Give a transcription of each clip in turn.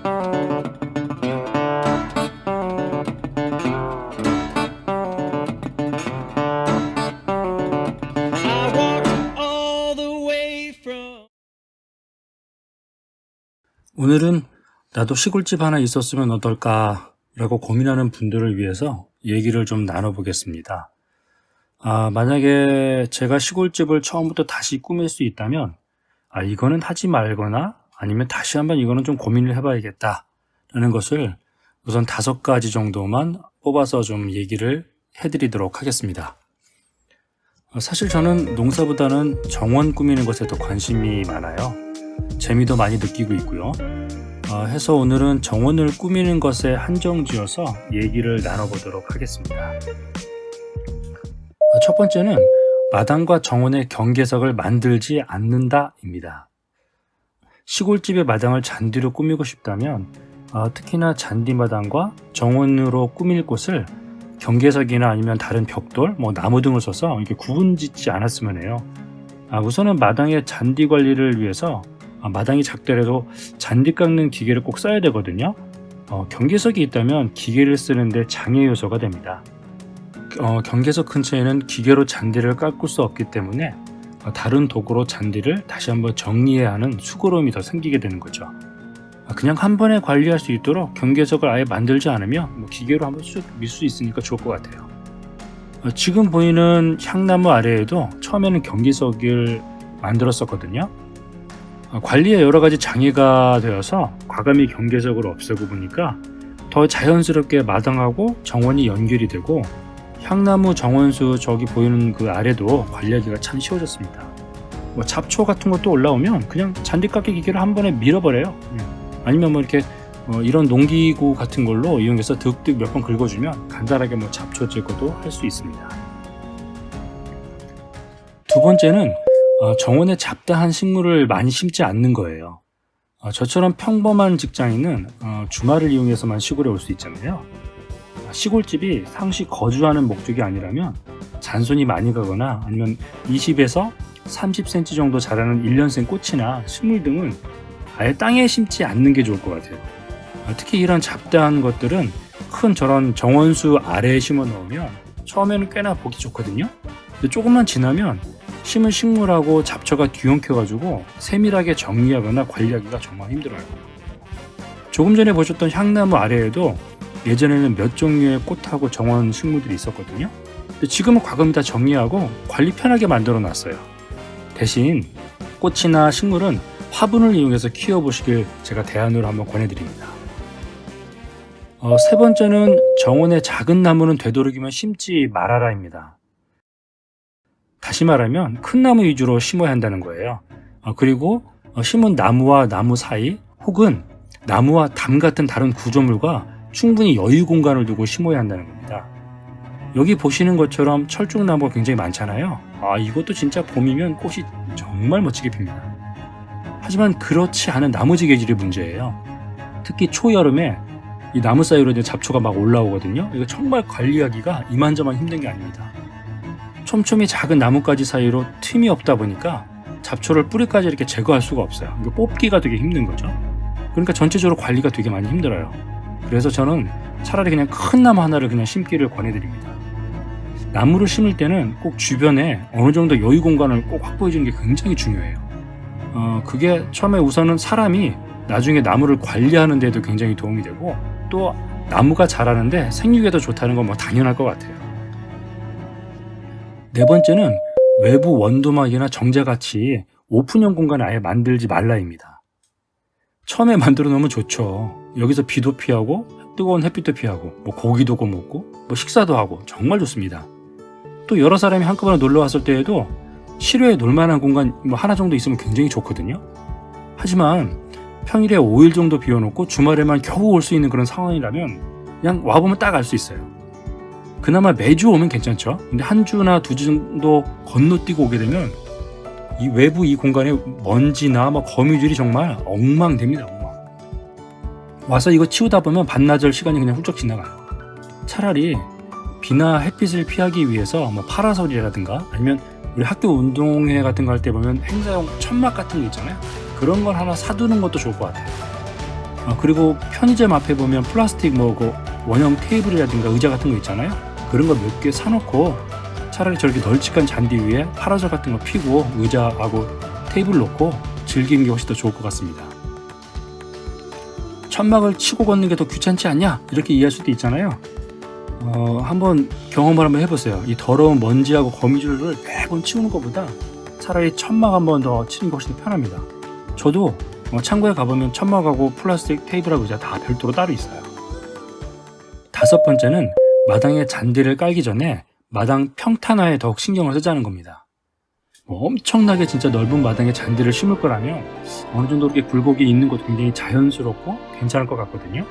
I walked all the way from. 오늘은 나도 시골집 하나 있었으면 어떨까 라고 고민하는 분들을 위해서 얘기를 좀 나눠보겠습니다. 만약에 제가 시골집을 처음부터 다시 꾸밀 수 있다면 이거는 하지 말거나 아니면 다시 한번 이거는 좀 고민을 해봐야겠다 라는 것을 우선 5가지 정도만 뽑아서 좀 얘기를 해드리도록 하겠습니다. 사실 저는 농사보다는 정원 꾸미는 것에 더 관심이 많아요. 재미도 많이 느끼고 있고요. 해서 오늘은 정원을 꾸미는 것에 한정지어서 얘기를 나눠보도록 하겠습니다. 첫 번째는 마당과 정원의 경계석을 만들지 않는다입니다. 시골집의 마당을 잔디로 꾸미고 싶다면 특히나 잔디마당과 정원으로 꾸밀 곳을 경계석이나 아니면 다른 벽돌, 나무 등을 써서 이렇게 구분짓지 않았으면 해요. 우선은 마당의 잔디 관리를 위해서 마당이 작더라도 잔디 깎는 기계를 꼭 써야 되거든요. 경계석이 있다면 기계를 쓰는데 장애 요소가 됩니다. 경계석 근처에는 기계로 잔디를 깎을 수 없기 때문에 다른 도구로 잔디를 다시 한번 정리해야 하는 수고로움이 더 생기게 되는 거죠. 그냥 한 번에 관리할 수 있도록 경계석을 아예 만들지 않으면 기계로 한번 쑥 밀 수 있으니까 좋을 것 같아요. 지금 보이는 향나무 아래에도 처음에는 경계석을 만들었었거든요. 관리에 여러 가지 장애가 되어서 과감히 경계석을 없애고 보니까 더 자연스럽게 마당하고 정원이 연결이 되고 향나무 정원수 저기 보이는 그 아래도 관리하기가 참 쉬워졌습니다. 잡초 같은 것도 올라오면 그냥 잔디 깎기 기계를 한 번에 밀어버려요. 아니면 이렇게 이런 농기구 같은 걸로 이용해서 득득 몇 번 긁어주면 간단하게 잡초 제거도 할 수 있습니다. 두 번째는 정원에 잡다한 식물을 많이 심지 않는 거예요. 저처럼 평범한 직장인은 주말을 이용해서만 시골에 올 수 있잖아요. 시골집이 상시 거주하는 목적이 아니라면 잔손이 많이 가거나 아니면 20에서 30cm 정도 자라는 1년생 꽃이나 식물 등은 아예 땅에 심지 않는 게 좋을 것 같아요. 특히 이런 잡다한 것들은 큰 저런 정원수 아래에 심어 놓으면 처음에는 꽤나 보기 좋거든요. 근데 조금만 지나면 심은 식물하고 잡초가 뒤엉켜가지고 세밀하게 정리하거나 관리하기가 정말 힘들어요. 조금 전에 보셨던 향나무 아래에도 예전에는 몇 종류의 꽃하고 정원 식물들이 있었거든요. 근데 지금은 과감히 다 정리하고 관리 편하게 만들어 놨어요. 대신 꽃이나 식물은 화분을 이용해서 키워보시길 제가 대안으로 한번 권해드립니다. 세 번째는 정원의 작은 나무는 되도록이면 심지 말아라입니다. 다시 말하면 큰 나무 위주로 심어야 한다는 거예요. 그리고 심은 나무와 나무 사이 혹은 나무와 담 같은 다른 구조물과 충분히 여유 공간을 두고 심어야 한다는 겁니다. 여기 보시는 것처럼 철쭉나무가 굉장히 많잖아요. 이것도 진짜 봄이면 꽃이 정말 멋지게 핍니다. 하지만 그렇지 않은 나머지 계절이 문제예요. 특히 초여름에 이 나무 사이로 이제 잡초가 막 올라오거든요. 이거 정말 관리하기가 이만저만 힘든 게 아닙니다. 촘촘히 작은 나뭇가지 사이로 틈이 없다 보니까 잡초를 뿌리까지 이렇게 제거할 수가 없어요. 이거 뽑기가 되게 힘든 거죠. 그러니까 전체적으로 관리가 되게 많이 힘들어요. 그래서 저는 차라리 그냥 큰 나무 하나를 그냥 심기를 권해드립니다. 나무를 심을 때는 꼭 주변에 어느 정도 여유 공간을 꼭 확보해 주는 게 굉장히 중요해요. 그게 처음에 우선은 사람이 나중에 나무를 관리하는 데도 굉장히 도움이 되고 또 나무가 자라는데 생육에도 좋다는 건 당연할 것 같아요. 네 번째는 외부 원두막이나 정자같이 오픈형 공간을 아예 만들지 말라입니다. 처음에 만들어 놓으면 좋죠. 여기서 비도 피하고 뜨거운 햇빛도 피하고 고기도 구워 먹고 식사도 하고 정말 좋습니다. 또 여러 사람이 한꺼번에 놀러 왔을 때에도 실외에 놀만한 공간 하나 정도 있으면 굉장히 좋거든요. 하지만 평일에 5일 정도 비워놓고 주말에만 겨우 올 수 있는 그런 상황이라면 그냥 와보면 딱 알 수 있어요. 그나마 매주 오면 괜찮죠. 근데 한 주나 2주 정도 건너뛰고 오게 되면 이 외부 이 공간에 먼지나 거미줄이 정말 엉망됩니다. 와서 이거 치우다 보면 반나절 시간이 그냥 훌쩍 지나가요. 차라리 비나 햇빛을 피하기 위해서 파라솔이라든가 아니면 우리 학교 운동회 같은 거 할 때 보면 행사용 천막 같은 거 있잖아요. 그런 걸 하나 사두는 것도 좋을 것 같아요. 그리고 편의점 앞에 보면 플라스틱 그 원형 테이블이라든가 의자 같은 거 있잖아요. 그런 거 몇 개 사놓고 차라리 저렇게 널찍한 잔디 위에 파라솔 같은 거 피고 의자하고 테이블 놓고 즐기는 게 훨씬 더 좋을 것 같습니다. 천막을 치고 걷는 게 더 귀찮지 않냐? 이렇게 이해할 수도 있잖아요. 한번 경험을 한번 해보세요. 이 더러운 먼지하고 거미줄을 매번 치우는 것보다 차라리 천막 한번 더 치는 게 훨씬 더 편합니다. 저도 창고에 가보면 천막하고 플라스틱 테이블하고 의자 다 별도로 따로 있어요. 5번째는 마당에 잔디를 깔기 전에 마당 평탄화에 더욱 신경을 쓰자는 겁니다. 엄청나게 진짜 넓은 마당에 잔디를 심을 거라면 어느 정도 이렇게 굴곡이 있는 것도 굉장히 자연스럽고 괜찮을 것 같거든요.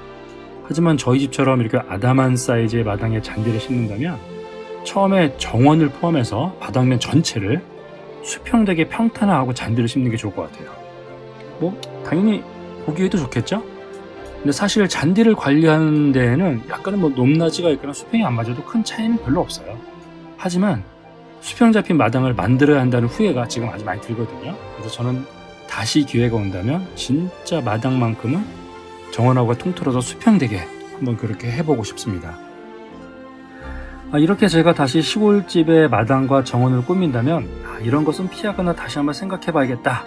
하지만 저희 집처럼 이렇게 아담한 사이즈의 마당에 잔디를 심는다면 처음에 정원을 포함해서 바닥면 전체를 수평되게 평탄화하고 잔디를 심는 게 좋을 것 같아요. 당연히 보기에도 좋겠죠? 근데 사실 잔디를 관리하는 데에는 약간은 높낮이가 있거나 수평이 안 맞아도 큰 차이는 별로 없어요. 하지만 수평 잡힌 마당을 만들어야 한다는 후회가 지금 아주 많이 들거든요. 그래서 저는 다시 기회가 온다면 진짜 마당만큼은 정원하고 통틀어서 수평되게 한번 그렇게 해보고 싶습니다. 이렇게 제가 다시 시골집의 마당과 정원을 꾸민다면 이런 것은 피하거나 다시 한번 생각해봐야겠다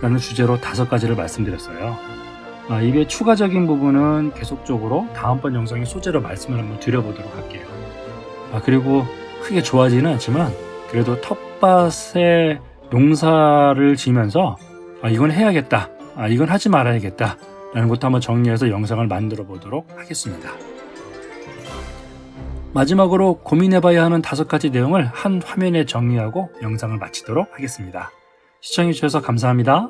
라는 주제로 5가지를 말씀드렸어요. 이외 추가적인 부분은 계속적으로 다음번 영상의 소재로 말씀을 한번 드려보도록 할게요. 그리고 크게 좋아지는 않지만 그래도 텃밭에 농사를 지면서 이건 해야겠다, 이건 하지 말아야겠다 라는 것도 한번 정리해서 영상을 만들어 보도록 하겠습니다. 마지막으로 고민해봐야 하는 5가지 내용을 한 화면에 정리하고 영상을 마치도록 하겠습니다. 시청해주셔서 감사합니다.